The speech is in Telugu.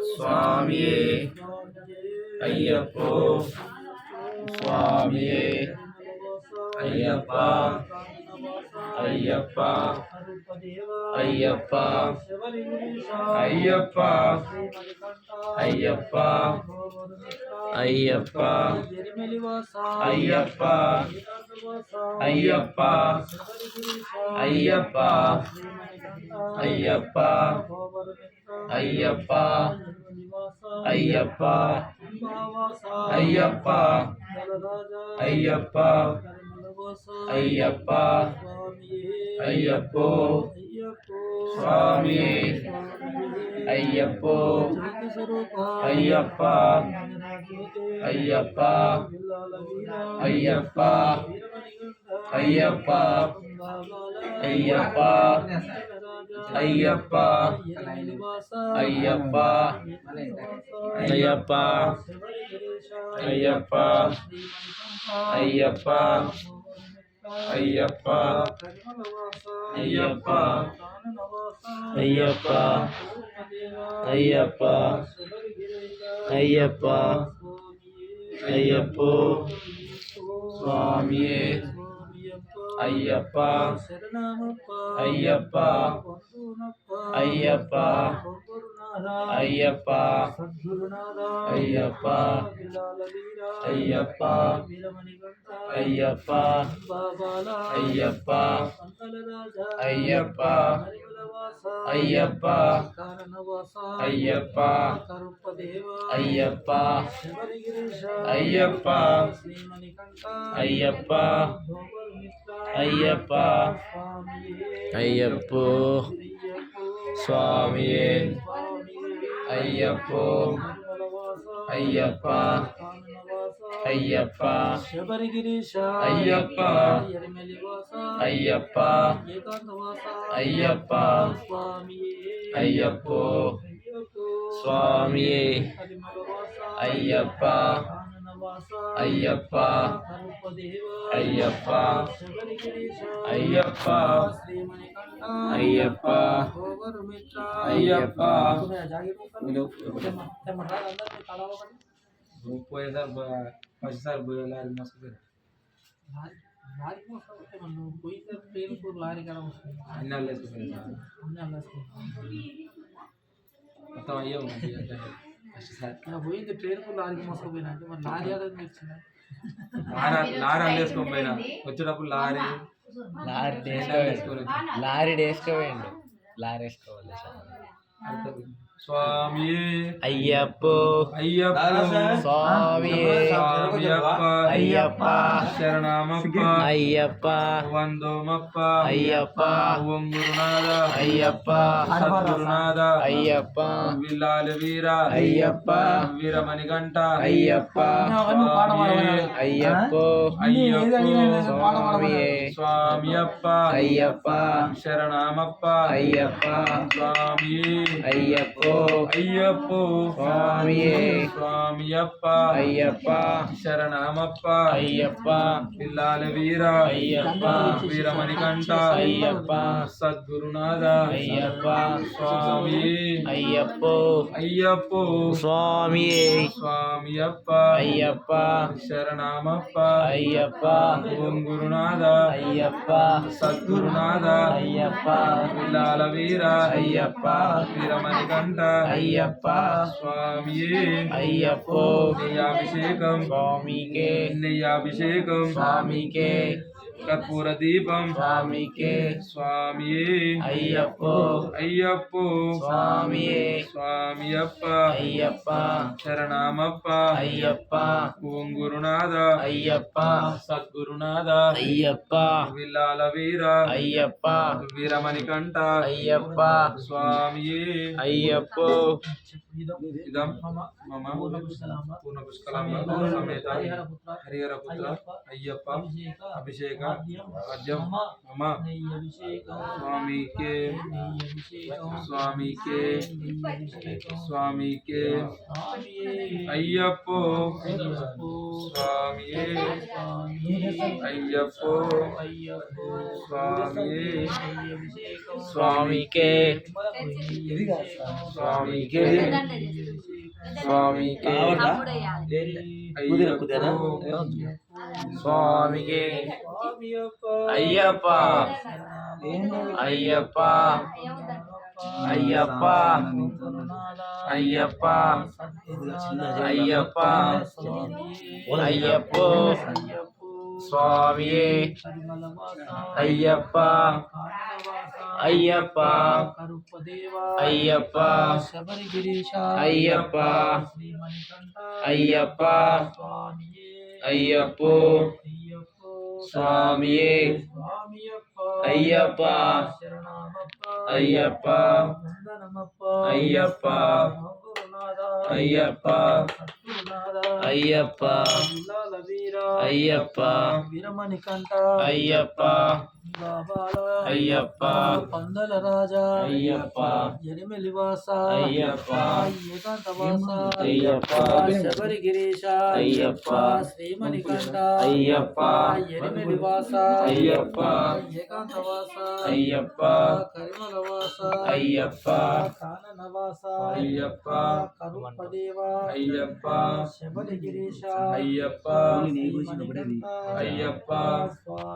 స్వామియే అయ్యప్పో స్వామియే అయ్యప్ప అయ్యప్ప అయ్యప్ప అయ్యప్ప అయ్యప్ప అయ్యప్ప అయ్యప్ప అయ్యప్ప అయ్యప్ప అయ్యప్ప అయ్యప్ప అయ్యప్ప అయ్యప్ప అయ్యప్ప అయ్యప్ప అయ్యప్పో స్వామియే అయ్యప్పో అయ్యప్ప అయ్యప్ప అయ్యప్ప అయ్యప్ప అయ్యప్ప అయ్యప్ప అయ్యప్ప అయ్యప్ప అయ్యప్ప అయ్యప్ప అయ్యప్ప అయ్యప్ప అయ్యప్ప అయ్యప్ప అయ్యప్ప అయ్యప్పో స్వామియే అయ్యప్ప అయ్యప్ప అయ్యప్ప అయ్యప్ప అయ్యప్ప అయ్యప్ప అయ్యప్ప అయ్యప్ప అయ్యప్ప అయ్యప్ప అయ్యప్ప అయ్యప్ప అయ్యప్ప అయ్యప్ప అయ్యప్ప అయ్యప్పో స్వామియే అయ్యప్పో అయ్యప్ప అయ్యప్ప అయ్యప్ప అయ్యప్ప అయ్యప్ప అయ్యప్పో స్వామియే అయ్యప్ప అయ్యప్ప అయ్యప్ప అయ్యప్ప అయ్యప్ప అయ్యప్ప పోయేసారి లారీ మోసుకు మొత్తం అయ్యే పోయింది ట్రైన్ కు లారీకి మోసుకుపోయినా అంటే మరి లారీ ఆడని వచ్చిందా లారీ అల్లేసుకొని పోయినా వచ్చేటప్పుడు లారీ వేసుకోవేయండి లారీ వేసుకోవాలి స్వామి అయ్యప్పో అయ్యప్ప స్వామి అయ్యప్ప శరణమప్ప అయ్యప్ప వందోమప్ప అయ్యప్ప ఓం గురునాథ అయ్యప్ప సద్గురునాథ అయ్యప్ప విల్లాల వీర అయ్యప్ప వీరమణికంఠ అయ్యప్ప అయ్యప్పో స్వామి స్వామియప్ప అయ్యప్ప శరణమప్ప అయ్యప్ప స్వామి అయ్యప్పో అయ్యప్పో స్వామియే స్వామియప్ప అయ్యప్ప శరణమప్ప అయ్యప్ప పిల్లాల వీర అయ్యప్ప వీరమణికంఠ అయ్యప్ప సద్గురునాథ అయ్యప్ప స్వామి అయ్యప్పో అయ్యప్పో స్వామియే స్వామియప్ప అయ్యప్ప శరణమప్ప అయ్యప్ప ఓం గురునాథ అయ్యప్ప సద్గురునాథ అయ్యప్ప పిల్లాల వీర అయ్యప్ప వీరమణికంఠ అయ్యప్ప స్వామియే అయ్యప్పో నెయ్యాభిషేకం స్వామికే నెయ్యాభిషేకం స్వామికే కర్పూర దీపం స్వామికే స్వామియే అయ్యప్పో అయ్యప్పో స్వామియే స్వామియప్ప అయ్యప్ప శరణమప్ప అయ్యప్ప ఓం గురునాథ అయ్యప్ప సద్గురునాథ అయ్యప్ప విల్లాల వీర అయ్యప్ప వీరమణికంఠ అయ్యప్ప స్వామియే అయ్యప్పో ఇదం మమ పూర్ణ పుష్కలాంబ సమేత హరిహర పుత్ర అయ్యప్ప అభిషేక అద్యం మమ స్వామికే స్వామికే స్వామికే అయ్యప్పో స్వామియే అయ్యప్పో స్వామియే స్వామికే స్వామికే స్వామికే స్వామికే అయ్యప్ప అయ్యప్ప అయ్యప్ప అయ్యప్ప అయ్యప్ప అయ్యప్ప స్వామియే అయ్యప్ప అయ్యప్ప అయ్యప్ప అయ్యప్ప అయ్యప్ప అయ్యప్ప స్వామియే అయ్యప్ప అయ్యప్ప అయ్యప్ప అయ్యప్ప అయ్యప్ప అయ్యప్ప వీరమణికంఠ అయ్యప్ప అయ్యప్ప పందల రాజా అయ్యప్ప ఎరిమెలివాస అయ్యప్ప ఏకాంతవాస అయ్యప్ప శబరి గిరీశ అయ్యప్ప శ్రీమణికంఠ అయ్యప్ప ఎరిమెలివాస అయ్యప్ప ఏకాంతవాస అయ్యప్ప కరిమలవాస అయ్యప్ప కాననవాస అయ్యప్ప కరుపదేవ అయ్యప్ప శబరి గిరీశ అయ్యప్ప శ్రీమణికంఠ అయ్యప్ప స్వామి